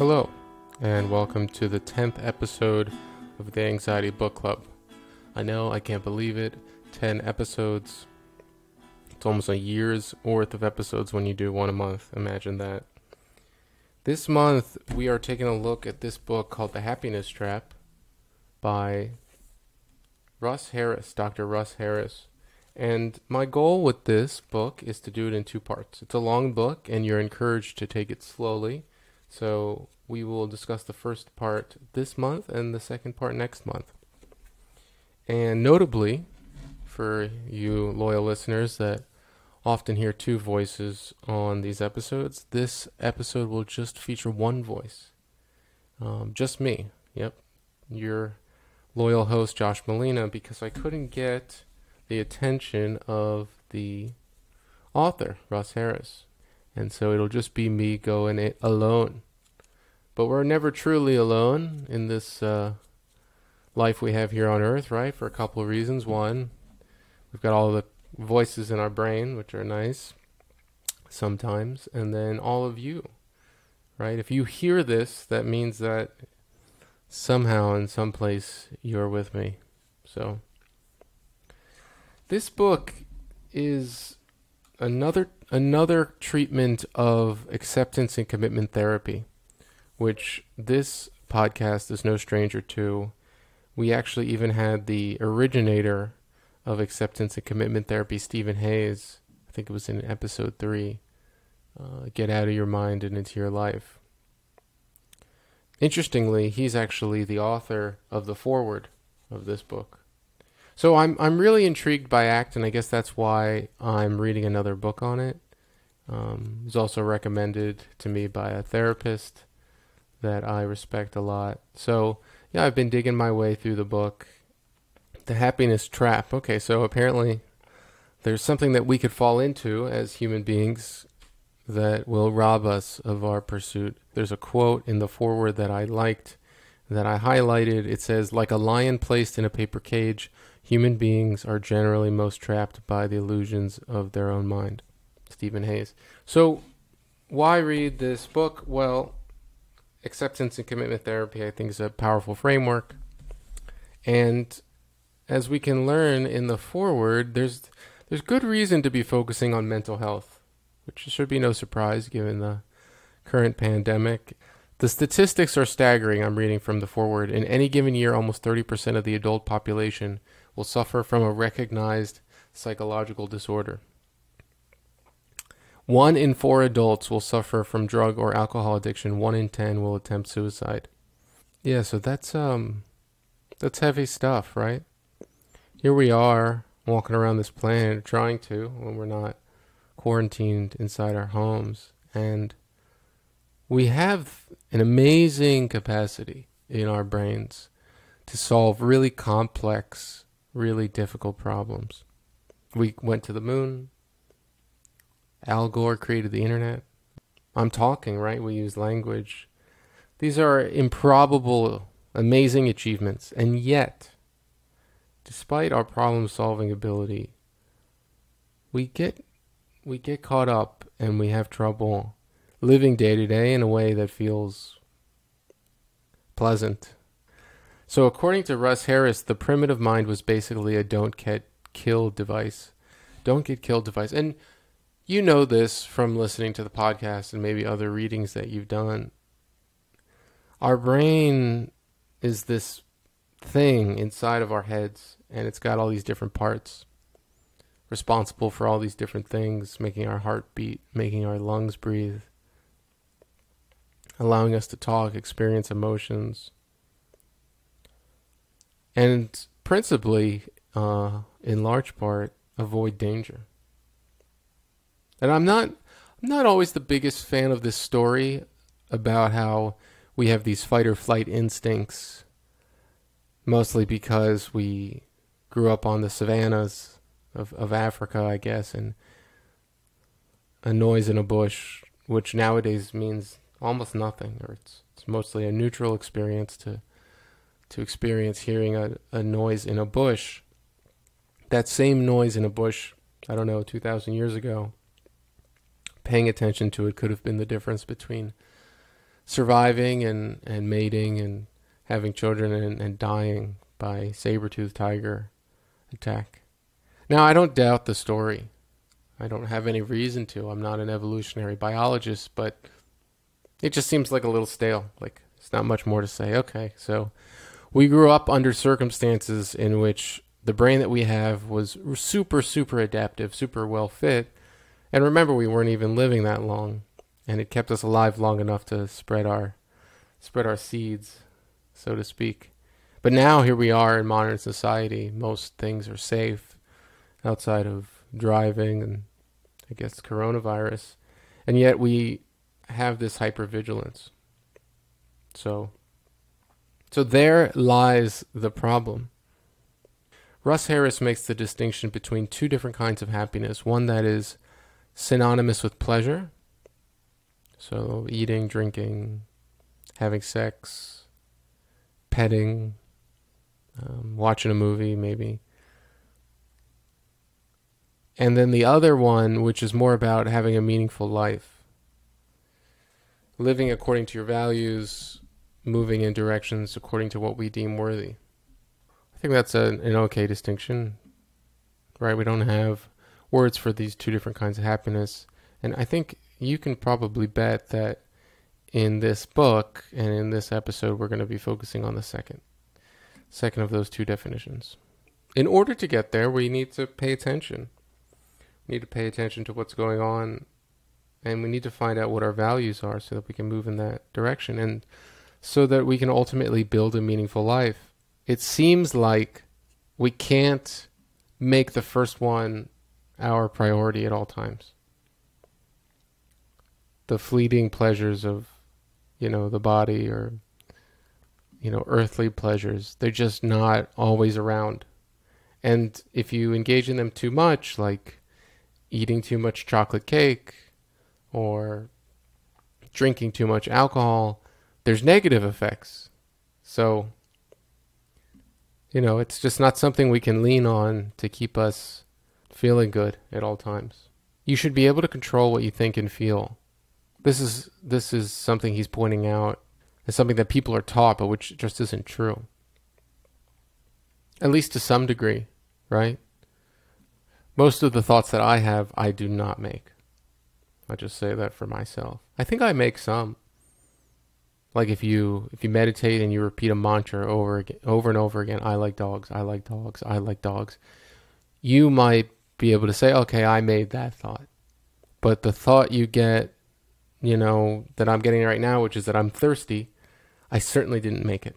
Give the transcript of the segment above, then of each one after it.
Hello, and welcome to the 10th episode of the Anxiety Book Club. I know, I can't believe it. 10 episodes. It's almost a year's worth of episodes when you do one a month. Imagine that. This month, we are taking a look at this book called The Happiness Trap by Russ Harris, Dr. Russ Harris. And my goal with this book is to do it in two parts. It's a long book, and you're encouraged to take it slowly. So we will discuss the first part this month and the second part next month. And notably, for you loyal listeners that often hear two voices on these episodes, this episode will just feature one voice. Just me. Yep. Your loyal host, Josh Molina, because I couldn't get the attention of the author, Russ Harris. And so it'll just be me going it alone. But we're never truly alone in this life we have here on Earth, right? For a couple of reasons. One, we've got all the voices in our brain, which are nice sometimes. And then all of you, right? If you hear this, that means that somehow in some place you're with me. So this book is another treatment of acceptance and commitment therapy, which this podcast is no stranger to. We actually even had the originator of acceptance and commitment therapy, Stephen Hayes, I think it was in episode 3, Get Out of Your Mind and Into Your Life. Interestingly, he's actually the author of the foreword of this book. So I'm really intrigued by ACT, and I guess that's why I'm reading another book on it. It was also recommended to me by a therapist that I respect a lot. So, yeah, I've been digging my way through the book. The Happiness Trap. Okay, so apparently there's something that we could fall into as human beings that will rob us of our pursuit. There's a quote in the foreword that I liked, that I highlighted. It says, "Like a lion placed in a paper cage, human beings are generally most trapped by the illusions of their own mind." Stephen Hayes. So why read this book? Well, acceptance and commitment therapy, I think, is a powerful framework. And as we can learn in the foreword, there's good reason to be focusing on mental health, which should be no surprise given the current pandemic. The statistics are staggering. I'm reading from the foreword. In any given year, almost 30% of the adult population will suffer from a recognized psychological disorder. 1 in 4 adults will suffer from drug or alcohol addiction. 1 in 10 will attempt suicide. Yeah, so that's heavy stuff, right? Here we are walking around this planet, trying to, when we're not quarantined inside our homes, and we have an amazing capacity in our brains to solve really complex, really difficult problems. We went to the moon. Al Gore created the internet. I'm talking, right? We use language. These are improbable, amazing achievements. And yet, despite our problem-solving ability, we get caught up and we have trouble living day to day in a way that feels pleasant. So according to Russ Harris, the primitive mind was basically a don't get killed device. Don't get killed device. And you know this from listening to the podcast and maybe other readings that you've done. Our brain is this thing inside of our heads, and it's got all these different parts responsible for all these different things, making our heart beat, making our lungs breathe, allowing us to talk, experience emotions, and principally, in large part, avoid danger. And I'm not always the biggest fan of this story about how we have these fight or flight instincts, mostly because we grew up on the savannas of Africa, I guess, and a noise in a bush, which nowadays means almost nothing, or it's mostly a neutral experience to experience hearing a noise in a bush. That same noise in a bush, I don't know, 2,000 years ago, paying attention to it could have been the difference between surviving and mating and having children and dying by saber-toothed tiger attack. Now, I don't doubt the story. I don't have any reason to. I'm not an evolutionary biologist, but it just seems like a little stale. Like, it's not much more to say. Okay, so we grew up under circumstances in which the brain that we have was super, super adaptive, super well fit. And remember, we weren't even living that long, and it kept us alive long enough to spread our seeds, so to speak. But now here we are in modern society. Most things are safe outside of driving and, I guess, coronavirus. And yet we have this hypervigilance. So there lies the problem. Russ Harris makes the distinction between two different kinds of happiness. One that is synonymous with pleasure. So eating, drinking, having sex, petting, watching a movie maybe. And then the other one, which is more about having a meaningful life. Living according to your values, moving in directions according to what we deem worthy. I think that's an okay distinction, right? We don't have words for these two different kinds of happiness. And I think you can probably bet that in this book and in this episode, we're going to be focusing on the second of those two definitions. In order to get there, we need to pay attention. We need to pay attention to what's going on, and we need to find out what our values are so that we can move in that direction and so that we can ultimately build a meaningful life. It seems like we can't make the first one our priority at all times. The fleeting pleasures of, the body or, earthly pleasures, they're just not always around. And if you engage in them too much, like eating too much chocolate cake or drinking too much alcohol, there's negative effects. So, it's just not something we can lean on to keep us feeling good at all times. You should be able to control what you think and feel. This is something he's pointing out as something that people are taught, but which just isn't true. At least to some degree, right? Most of the thoughts that I have, I do not make. I just say that for myself. I think I make some. Like if you meditate and you repeat a mantra over and over again, I like dogs, I like dogs, I like dogs, you might be able to say, okay, I made that thought. But the thought you get, that I'm getting right now, which is that I'm thirsty, I certainly didn't make it.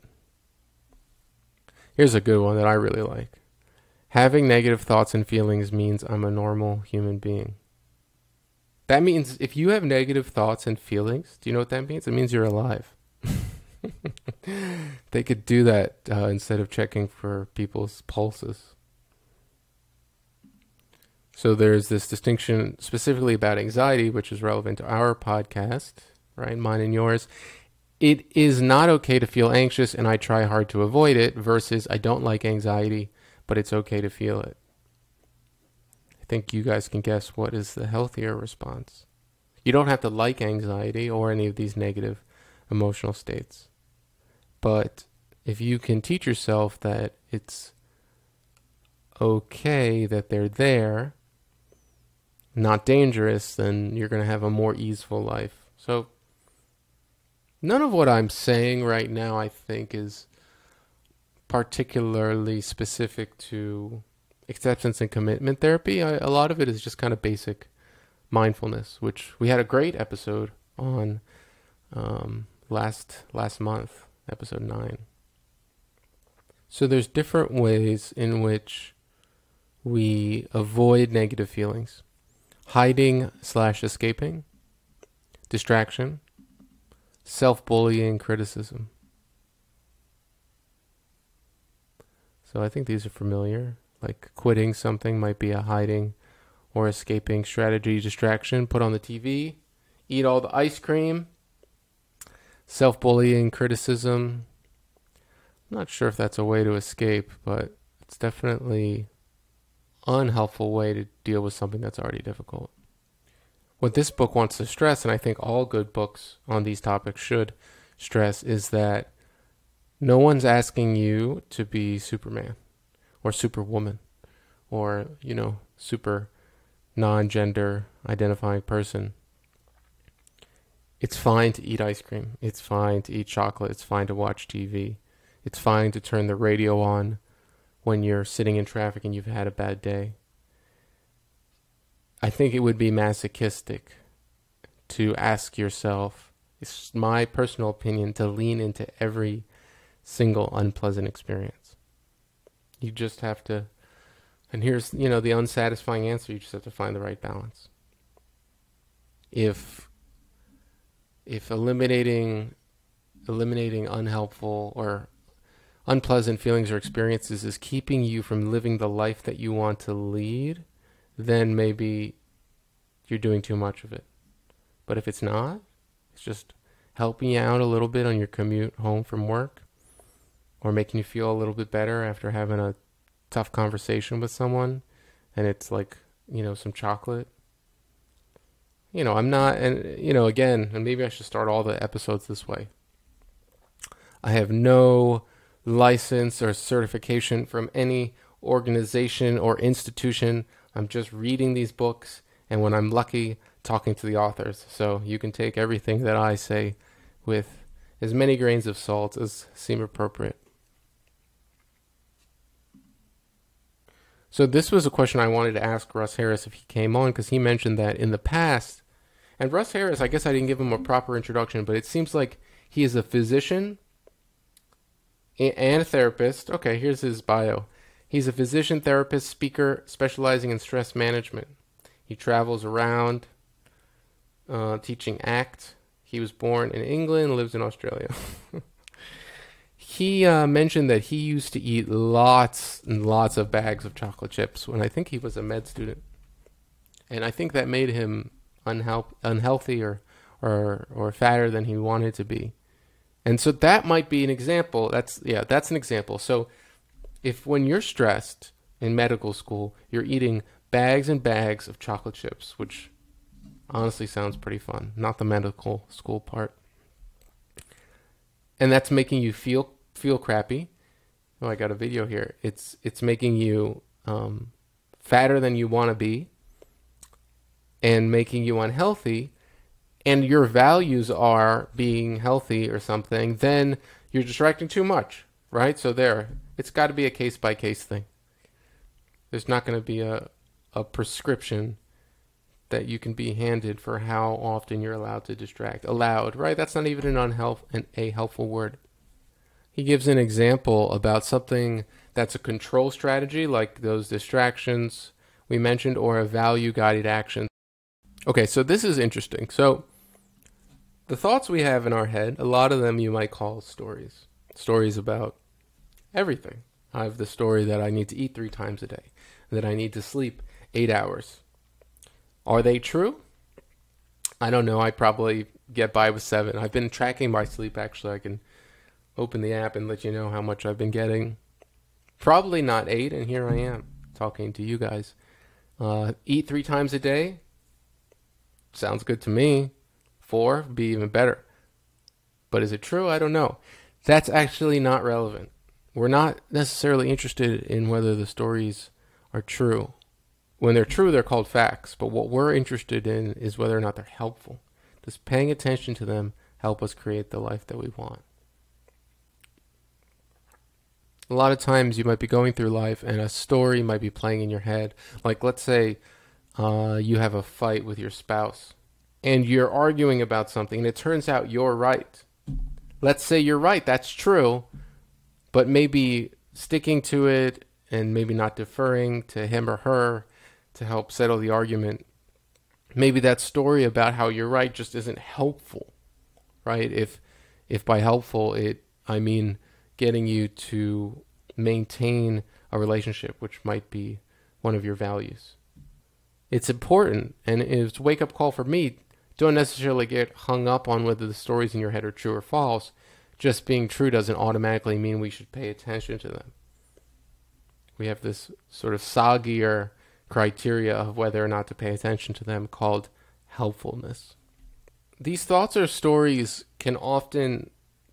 Here's a good one that I really like. Having negative thoughts and feelings means I'm a normal human being. That means if you have negative thoughts and feelings, do you know what that means? It means you're alive. They could do that instead of checking for people's pulses. So there's this distinction specifically about anxiety, which is relevant to our podcast, right? Mine and yours. It is not okay to feel anxious and I try hard to avoid it versus I don't like anxiety, but it's okay to feel it. I think you guys can guess what is the healthier response. You don't have to like anxiety or any of these negative emotional states. But if you can teach yourself that it's okay that they're there, not dangerous, then you're going to have a more easeful life. So none of what I'm saying right now, I think, is particularly specific to acceptance and commitment therapy. A lot of it is just kind of basic mindfulness, which we had a great episode on last month, episode 9. So there's different ways in which we avoid negative feelings. Hiding/escaping, distraction, self-bullying, criticism. So I think these are familiar. Like quitting something might be a hiding or escaping strategy. Distraction, put on the TV, eat all the ice cream. Self-bullying, criticism. I'm not sure if that's a way to escape, but it's definitely an unhelpful way to deal with something that's already difficult. What this book wants to stress, and I think all good books on these topics should stress, is that no one's asking you to be Superman or Superwoman or, super non-gender identifying person. It's fine to eat ice cream. It's fine to eat chocolate. It's fine to watch TV. It's fine to turn the radio on when you're sitting in traffic and you've had a bad day. I think it would be masochistic to ask yourself, it's my personal opinion, to lean into every single unpleasant experience. You just have to, and here's, the unsatisfying answer, you just have to find the right balance. If eliminating unhelpful or unpleasant feelings or experiences is keeping you from living the life that you want to lead, then maybe you're doing too much of it. But if it's not, it's just helping you out a little bit on your commute home from work, or making you feel a little bit better after having a tough conversation with someone, and it's like, some chocolate. I'm not, and, again, and maybe I should start all the episodes this way. I have no license or certification from any organization or institution. I'm just reading these books, and when I'm lucky, talking to the authors. So you can take everything that I say with as many grains of salt as seem appropriate. So this was a question I wanted to ask Russ Harris if he came on, because he mentioned that in the past, and Russ Harris, I guess I didn't give him a proper introduction, but it seems like he is a physician and a therapist. Okay, here's his bio. He's a physician, therapist, speaker, specializing in stress management. He travels around teaching ACT. He was born in England, lives in Australia. He mentioned that he used to eat lots and lots of bags of chocolate chips when I think he was a med student. And I think that made him unhealthy or fatter than he wanted to be. And so that might be an example. That's an example. So if when you're stressed in medical school, you're eating bags and bags of chocolate chips, which honestly sounds pretty fun, not the medical school part, and that's making you feel crappy. Oh, I got a video here. It's making you fatter than you want to be and making you unhealthy, and your values are being healthy or something, then you're distracting too much, right? So it's got to be a case-by-case thing. There's not going to be a prescription that you can be handed for how often you're allowed to distract. Allowed, right? That's not even a helpful word. He gives an example about something that's a control strategy, like those distractions we mentioned, or a value-guided action. Okay, so this is interesting. So the thoughts we have in our head, a lot of them you might call stories. Stories about everything. I have the story that I need to eat 3 times a day, that I need to sleep 8 hours. Are they true? I don't know. I probably get by with 7. I've been tracking my sleep, actually. I can open the app and let you know how much I've been getting. Probably not 8, and here I am talking to you guys. Eat 3 times a day? Sounds good to me. 4 would be even better. But is it true? I don't know. That's actually not relevant. We're not necessarily interested in whether the stories are true. When they're true, they're called facts. But what we're interested in is whether or not they're helpful. Does paying attention to them help us create the life that we want? A lot of times you might be going through life and a story might be playing in your head. Like, let's say you have a fight with your spouse and you're arguing about something and it turns out you're right. Let's say you're right, that's true, but maybe sticking to it and maybe not deferring to him or her to help settle the argument. Maybe that story about how you're right just isn't helpful, right? If by helpful I mean getting you to maintain a relationship, which might be one of your values. It's important, and it's a wake-up call for me. Don't necessarily get hung up on whether the stories in your head are true or false. Just being true doesn't automatically mean we should pay attention to them. We have this sort of soggier criteria of whether or not to pay attention to them called helpfulness. These thoughts or stories can often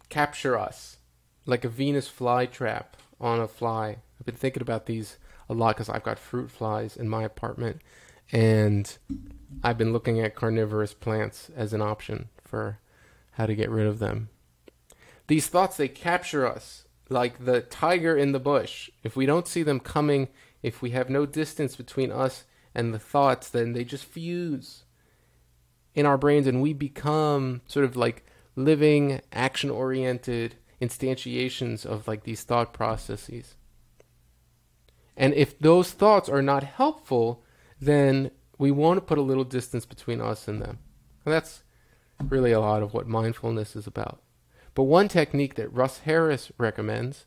capture us like a Venus flytrap on a fly. I've been thinking about these a lot because I've got fruit flies in my apartment, and I've been looking at carnivorous plants as an option for how to get rid of them. These thoughts, they capture us like the tiger in the bush. If we don't see them coming, if we have no distance between us and the thoughts, then they just fuse in our brains, and we become sort of like living, action-oriented instantiations of like these thought processes. And if those thoughts are not helpful, then we want to put a little distance between us and them. And that's really a lot of what mindfulness is about. But one technique that Russ Harris recommends,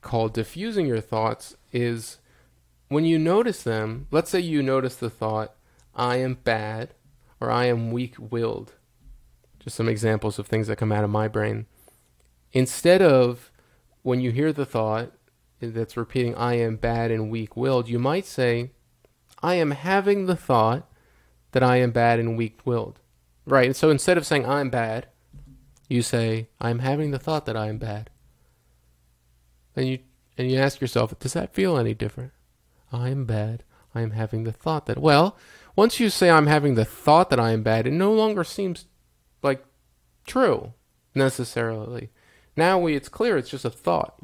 called diffusing your thoughts, is when you notice them, let's say you notice the thought, I am bad, or I am weak-willed. Just some examples of things that come out of my brain. Instead of, when you hear the thought that's repeating, I am bad and weak-willed, you might say, I am having the thought that I am bad and weak-willed. Right, and so instead of saying, I'm bad, you say, I'm having the thought that I am bad. And you ask yourself, does that feel any different? I am bad. I am having the thought that... Well, once you say I'm having the thought that I am bad, it no longer seems like true, necessarily. Now it's clear it's just a thought.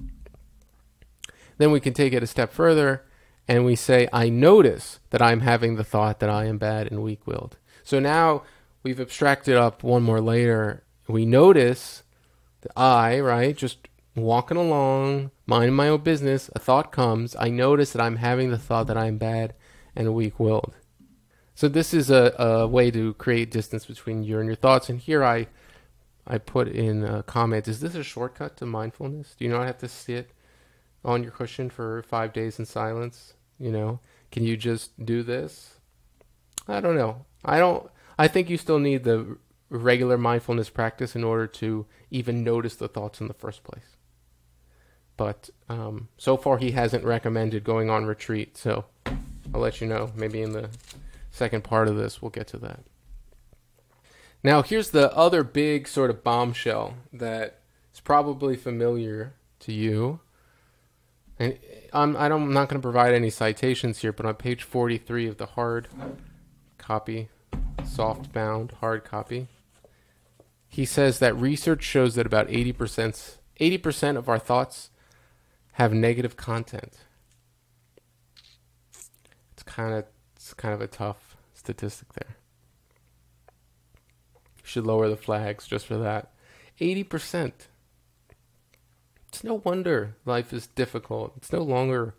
Then we can take it a step further, and we say, I notice that I'm having the thought that I am bad and weak-willed. So now we've abstracted up one more layer. We notice that I, right, just walking along, minding my own business, a thought comes. I notice that I'm having the thought that I'm bad and weak-willed. So this is a way to create distance between you and your thoughts. And here I put in a comment, is this a shortcut to mindfulness? Do you not have to sit on your cushion for 5 days in silence? You know, can you just do this? I don't know. I think you still need the regular mindfulness practice in order to even notice the thoughts in the first place. But so far he hasn't recommended going on retreat, so I'll let you know. Maybe in the second part of this we'll get to that. Now here's the other big sort of bombshell that is probably familiar to you. And I'm not going to provide any citations here, but on page 43 of the hard copy, soft-bound hard copy, he says that research shows that about 80% of our thoughts have negative content. It's kind of a tough statistic there. You should lower the flags just for that. 80%. It's no wonder life is difficult. It's no longer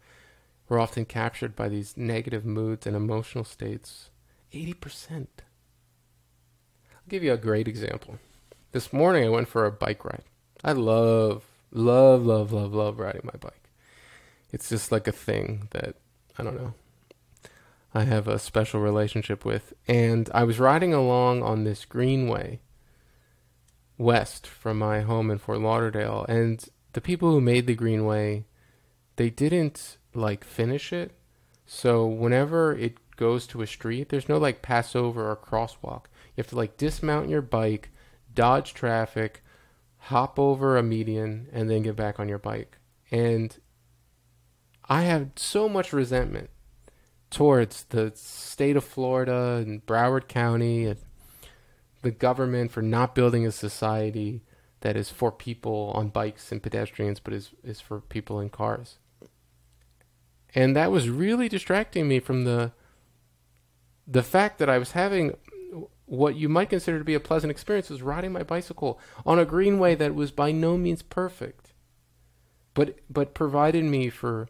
we're often captured by these negative moods and emotional states. 80%. I'll give you a great example. This morning I went for a bike ride. I love riding my bike. It's just like a thing that, I don't know, I have a special relationship with. And I was riding along on this greenway west from my home in Fort Lauderdale, and the people who made the greenway, they didn't like finish it. So whenever it goes to a street, there's no like pass over or crosswalk. You have to like dismount your bike, dodge traffic, hop over a median, and then get back on your bike. And I have so much resentment towards the state of Florida and Broward County and the government for not building a society that is for people on bikes and pedestrians, but is for people in cars. And that was really distracting me from the fact that I was having what you might consider to be a pleasant experience, was riding my bicycle on a greenway that was by no means perfect, but provided me for,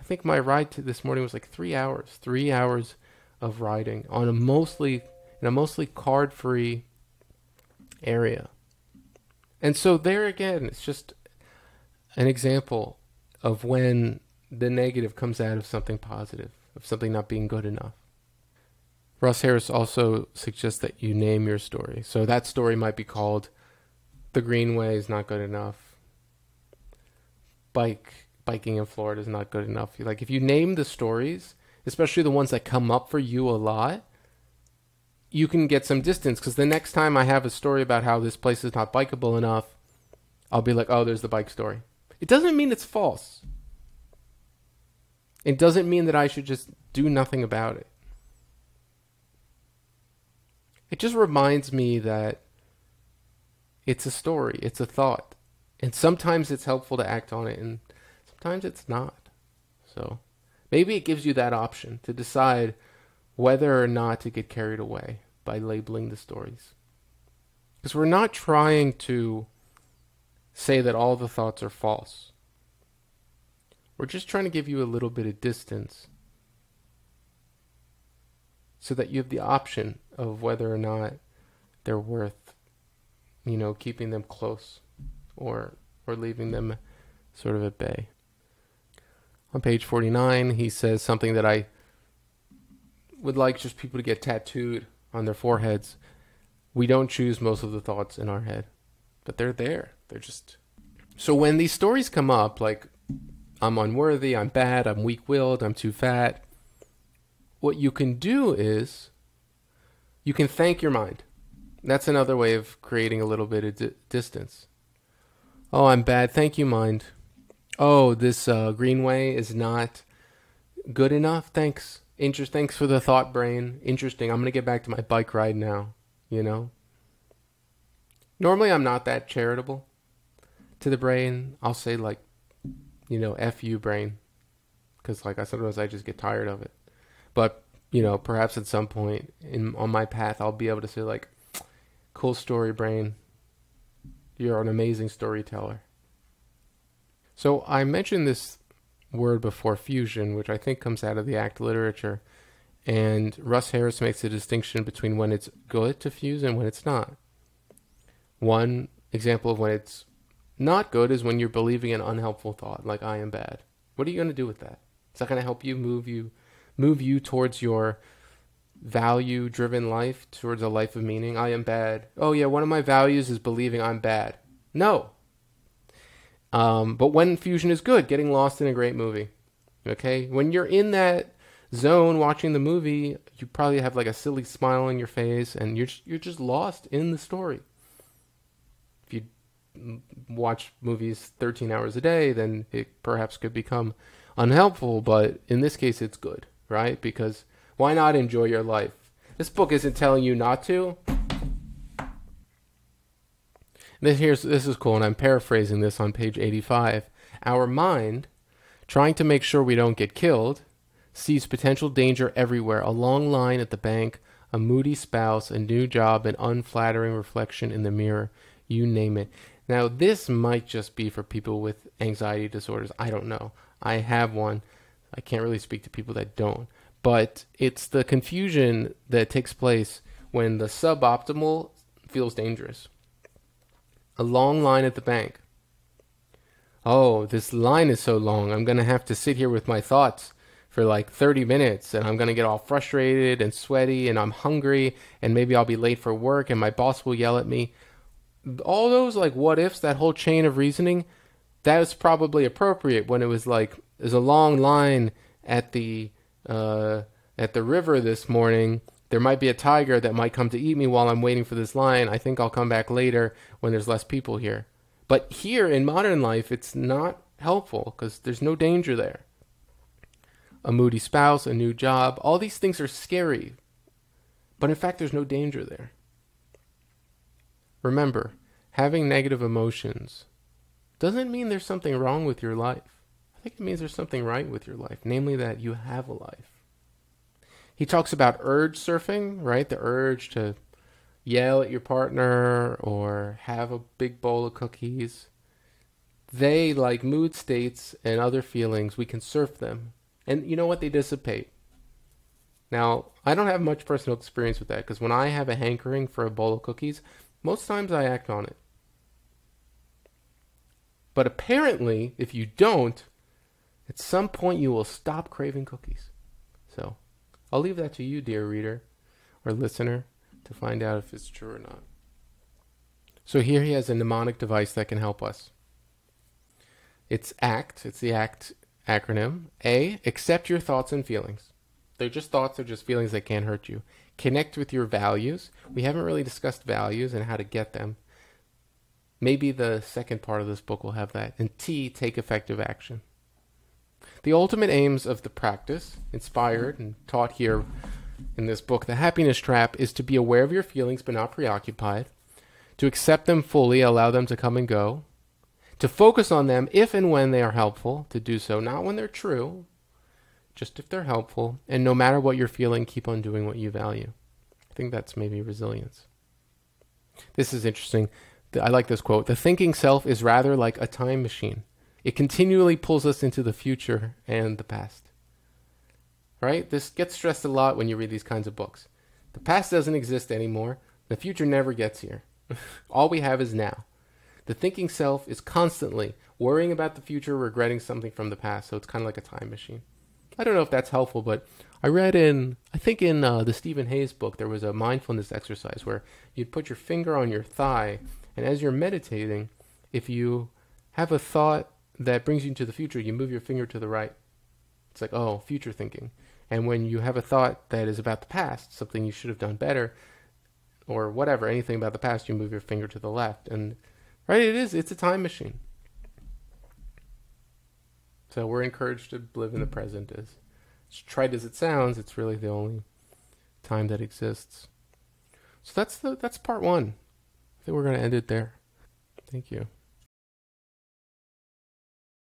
I think my ride to this morning was like 3 hours. 3 hours of riding on in a mostly card-free area. And so there again, it's just an example of when the negative comes out of something positive, of something not being good enough. Russ Harris also suggests that you name your story. So that story might be called The Greenway is Not Good Enough. Biking in Florida is not good enough. Like if you name the stories, especially the ones that come up for you a lot, you can get some distance, because the next time I have a story about how this place is not bikeable enough, I'll be like, oh, there's the bike story. It doesn't mean it's false. It doesn't mean that I should just do nothing about it. It just reminds me that it's a story, it's a thought. And sometimes it's helpful to act on it, and sometimes it's not. So maybe it gives you that option to decide whether or not to get carried away by labeling the stories. Because we're not trying to say that all the thoughts are false. We're just trying to give you a little bit of distance so that you have the option of whether or not they're worth, keeping them close or leaving them sort of at bay. On page 49, he says something that I would like just people to get tattooed on their foreheads. We don't choose most of the thoughts in our head, but they're there. They're just... So when these stories come up, like, I'm unworthy, I'm bad, I'm weak-willed, I'm too fat, what you can do is you can thank your mind. That's another way of creating a little bit of distance. Oh, I'm bad. Thank you, mind. Oh, this greenway is not good enough. Thanks. Thanks for the thought, brain. Interesting. I'm going to get back to my bike ride now, Normally, I'm not that charitable to the brain. I'll say, like, F you, brain. Because, like, sometimes I just get tired of it. But, perhaps at some point on my path, I'll be able to say, like, cool story, brain. You're an amazing storyteller. So I mentioned this word before, fusion, which I think comes out of the ACT literature. And Russ Harris makes a distinction between when it's good to fuse and when it's not. One example of when it's not good is when you're believing an unhelpful thought, like I am bad. What are you going to do with that? Is that going to help you move you towards your value-driven life, towards a life of meaning? I am bad. Oh yeah, one of my values is believing I'm bad. No. But when fusion is good, getting lost in a great movie. Okay? When you're in that zone watching the movie, you probably have like a silly smile on your face, and you're just lost in the story. If you watch movies 13 hours a day, then it perhaps could become unhelpful, but in this case it's good, right? Because why not enjoy your life? This book isn't telling you not to. This is cool, and I'm paraphrasing this on page 85. Our mind, trying to make sure we don't get killed, sees potential danger everywhere: a long line at the bank, a moody spouse, a new job, an unflattering reflection in the mirror, you name it. Now, this might just be for people with anxiety disorders. I don't know. I have one. I can't really speak to people that don't. But it's the confusion that takes place when the suboptimal feels dangerous. A long line at the bank. Oh, this line is so long. I'm going to have to sit here with my thoughts for like 30 minutes, and I'm going to get all frustrated and sweaty, and I'm hungry, and maybe I'll be late for work, and my boss will yell at me. All those like what ifs, that whole chain of reasoning, that was probably appropriate when it was like, there's a long line at the river this morning. There might be a tiger that might come to eat me while I'm waiting for this line. I think I'll come back later when there's less people here. But here in modern life, it's not helpful because there's no danger there. A moody spouse, a new job, all these things are scary. But in fact, there's no danger there. Remember, having negative emotions doesn't mean there's something wrong with your life. I think it means there's something right with your life, namely that you have a life. He talks about urge surfing, right? The urge to yell at your partner or have a big bowl of cookies. They, like mood states and other feelings, we can surf them. And you know what? They dissipate. Now, I don't have much personal experience with that because when I have a hankering for a bowl of cookies, most times I act on it. But apparently, if you don't, at some point you will stop craving cookies. So I'll leave that to you, dear reader or listener, to find out if it's true or not. So here he has a mnemonic device that can help us. It's ACT. It's the ACT acronym. A, accept your thoughts and feelings. They're just thoughts. They're just feelings that can't hurt you. Connect with your values. We haven't really discussed values and how to get them. Maybe the second part of this book will have that. And T, take effective action. The ultimate aims of the practice, inspired and taught here in this book, The Happiness Trap, is to be aware of your feelings but not preoccupied, to accept them fully, allow them to come and go, to focus on them if and when they are helpful, to do so not when they're true, just if they're helpful, and no matter what you're feeling, keep on doing what you value. I think that's maybe resilience. This is interesting. I like this quote. The thinking self is rather like a time machine. It continually pulls us into the future and the past. Right? This gets stressed a lot when you read these kinds of books. The past doesn't exist anymore. The future never gets here. All we have is now. The thinking self is constantly worrying about the future, regretting something from the past. So it's kind of like a time machine. I don't know if that's helpful, but I read I think in the Stephen Hayes book, there was a mindfulness exercise where you'd put your finger on your thigh, and as you're meditating, if you have a thought that brings you into the future, you move your finger to the right. It's like, oh, future thinking. And when you have a thought that is about the past, something you should have done better, or whatever, anything about the past, you move your finger to the left. And right, it's a time machine. So we're encouraged to live in the present. As trite as it sounds, it's really the only time that exists. So that's part one. I think we're going to end it there. Thank you.